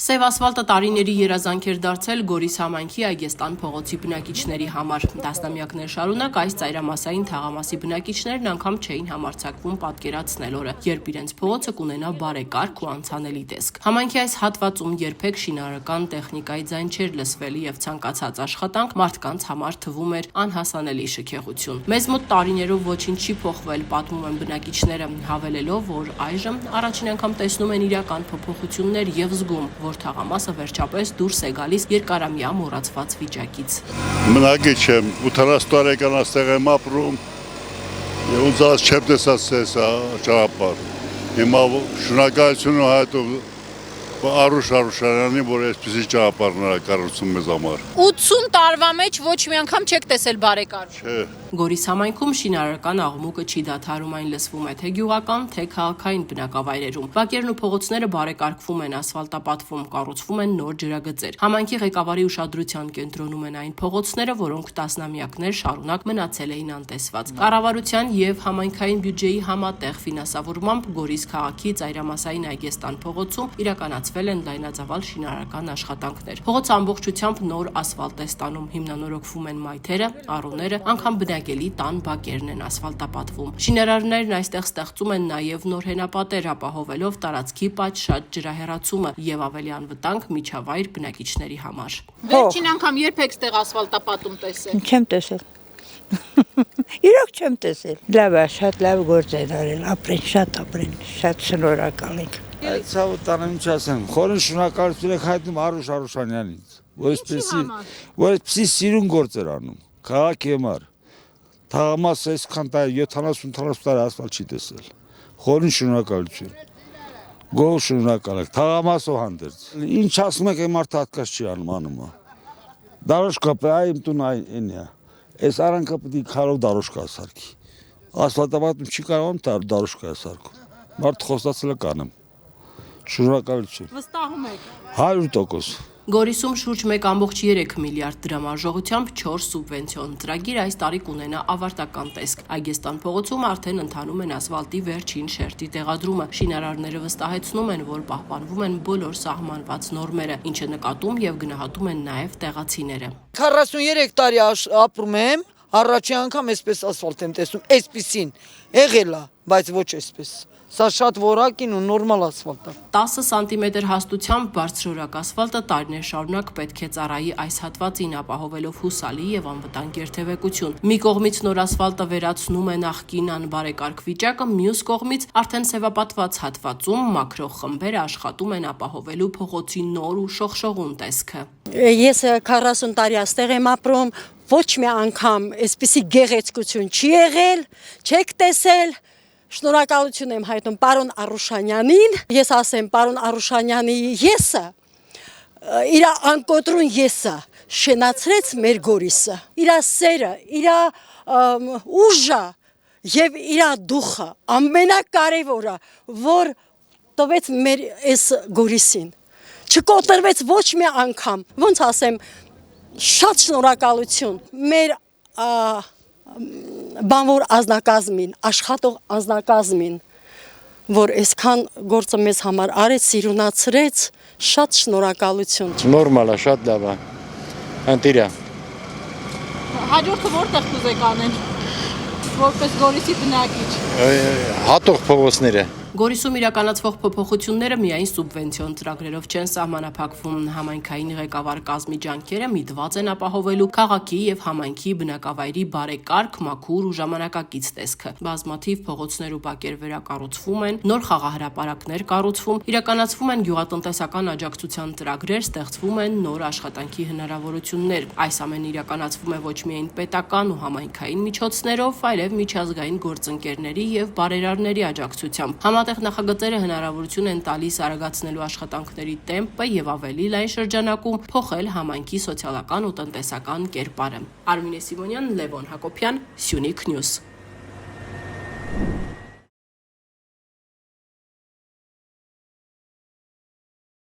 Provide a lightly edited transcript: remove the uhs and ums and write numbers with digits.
Սև ասֆալտը տարիների երազանք էր դարձել Գորիս համայնքի Այգեստան փողոցի բնակիչների համար։ Տասնամյակներ շարունակ այս ծայրամասային թաղամասի բնակիչներն անգամ չէին համարձակվում պատկերացնել օրը, երբ իրենց փողոցը կունենա բարեկարգ ու անցանելի տեսք։ Համայնքի այս հատվածում երբեք շինարարական տեխնիկայի ձայն չէր լսվել եւ ցանկացած աշխատանք մարդկանց համար թվում էր անհասանելի շքեղություն։ Մեզ մոտ տարիներով ոչինչ չի փոխվել, պատմում են բնակիչները, հավելելով, որ այժմ առաջին անգամ տեսնում են իրական փոփոխություններ եւ զգում, որ թաղամասը վերջապես դուրս է գալիս երկարամյա մոռացված վիճակից։ Մնակիչ եմ, 80 տարեկան այստեղ եմ ապրում, եւ ուզած չեմ տեսած սա ճանապարհ։ Հիմա շնորհակալություն հայտնում Արուշ Արուշյանին, որ այսպեսի ճանապարհներ կառուցում մեզ համար։ 80 տարվա մեջ ոչ մի անգամ չեք տեսել բարեկարգ։ Չէ։ Գորիս համայնքում շինարարական աղմուկը չի դադարում, այն լսվում է թե գյուղական, թե քաղաքային բնակավայրերում։ Բակերն ու փողոցները բարեկարգվում են, ասֆալտապատվում, կառուցվում են նոր ջրագծեր։ Համայնքի ղեկավարի ուշադրության կենտրոնում են այն փողոցները, որոնք տասնամյակներ շարունակ մնացել էին անտեսված։ Կառավարության եւ համայնքային բյուջեի համատեղ ֆինանսավորմամբ Գորիս քաղաքի ծայրամասային Այգեստան փողոցում իրականացվել են լայնածավալ շինարարական աշխատանքներ։ Փողոցը ամբողջությամբ նոր ասֆալտ է ստանում, հիմնանորոգվում են մայթերը, առուները, անգամ բնակելի տան բակերն են ասֆալտապատվում։ Շինարարներն այստեղ ստեղծում են նաև նոր հենապատեր, ապահովելով տարածքի պատշաճ ջրահեռացումը եւ ավելի անվտանգ միջավայր բնակիչների համար։ Վերջին անգամ երբ եք ստեղ ասֆալտապատում տեսել։ Չեմ տեսել։ Իրոք չեմ տեսել։ Լավ է, շատ լավ գործ են արել, ապրեն, շատ շնորհակալ ենք։ Այդ ցավոտանը ինչ ասեմ, խորին շնորհակալություն եք հայտնում Արուշ Արուշյանյանին, որ այսպեսի սիրուն գործ էր անում, քաղաքի համար։ Թաղամասը այսքան 70-80 տարի ասֆալտ չի տեսել։ Խորին շնորհակալություն։ Գոհ շնորհակալ եք, թաղամասով հանդերձ։ Ինչ ասում եք, այն մարդը հատկաց չի անում։ Դարոշկա, այ իմ տուն այն է։ Այս արանքը պետք է քարով դարոշկա սարքի։ Ասֆալտապատում չի կարողանում դարոշկա սարքում։ Մարդը խոստացել է կանեմ։ Շնորհակալություն։ Վստահում եք։ 100%։ Գորիսում շուրջ 1.3 միլիարդ դրամ արժողությամբ 4 սուբվենցիոն ծրագիր այս տարի կունենա ավարտական տեսք։ Այգեստան փողոցում արդեն ընթանում են ասֆալտի վերջին շերտի տեղադրումը։ Շինարարները վստահեցնում են, որ պահպանվում են բոլոր սահմանված նորմերը, ինչը նկատում եւ գնահատում են նաեւ տեղացիները։ 43 տարի ապրում եմ, առաջին անգամ այսպես ասֆալտ եմ տեսնում, այսպեսին եղել է, բայց ոչ այսպես։ Սա շատ որակին ու նորմալ ասֆալտ է։ 10 սանտիմետր հաստությամբ բարձրորակ ասֆալտը տարիներ շարունակ պետք է ծառայի այս հատվածին, ապահովելով հուսալի եւ անվտանգ երթևեկություն։ Մի կողմից նոր ասֆալտը վերացնում է նախկին անբարեկարգ վիճակը, մյուս կողմից արդեն սևապատված հատվածում մաքրող խմբերը աշխատում են ապահովելու փողոցի նոր ու շողշողուն տեսքը։ Ես 40 տարի այստեղ եմ ապրում, ոչ մի անգամ այսպիսի գեղեցկություն չի եղել, չեք տեսել։ Շնորհակալություն եմ հայտնում պարոն Արուշանյանին։ Ես ասեմ, պարոն Արուշանյանի եսը, իր անկոտրուն եսը շենացրեց մեր Գորիսը։ Իր սերը, իր ուժը եւ իր դուխը ամենակարևորը, որ տվեց մեր այս Գորիսին։ Չկոտրվեց ոչ մի անգամ։ Ոնց ասեմ, շատ շնորհակալություն մեր բանվոր ազնագազմին, աշխատող ազնագազմին, որ այսքան գործը մեզ համար արեց, սիրունացրեց, շատ շնորհակալություն։ Նորմալ է, շատ լավ է։ Անտիրա։ Հաջորդը որտեղ կուզեք անել, որպես Գորիսի բնակիչ։ Հատող փողոցները։ Գորիսում իրականացվող փոփոխությունները միայն սուբվենցիոն ծրագրերով չեն սահմանափակվում։ Համայնքային ղեկավար կազմի ջանքերը միտված են ապահովելու քաղաքի եւ համայնքի բնակավայրի բարեկարգ, մաքուր ու ժամանակակից տեսքը։ Բազմաթիվ փողոցներ ու բակեր վերակառուցվում են, նոր խաղահրապարակներ կառուցվում, իրականացվում են գյուղատնտեսական աջակցության ծրագրեր, ստեղծվում են նոր աշխատանքի հնարավորություններ։ Այս ամենը իրականացվում է ոչ միայն պետական ու համայնքային միջոցներով, այլև միջազգային գործընկերների եւ բարերարների աջակցությամբ։ Համատեղ նախագծերը հնարավորություն են տալիս արագացնելու աշխատանքների տեմպը եւ ավելի լայն շրջանակում փոխել համայնքի սոցիալական ու տնտեսական կերպարը։ Արմինե Սիմոնյան, Լևոն Հակոբյան, Սյունիք Նյուզ։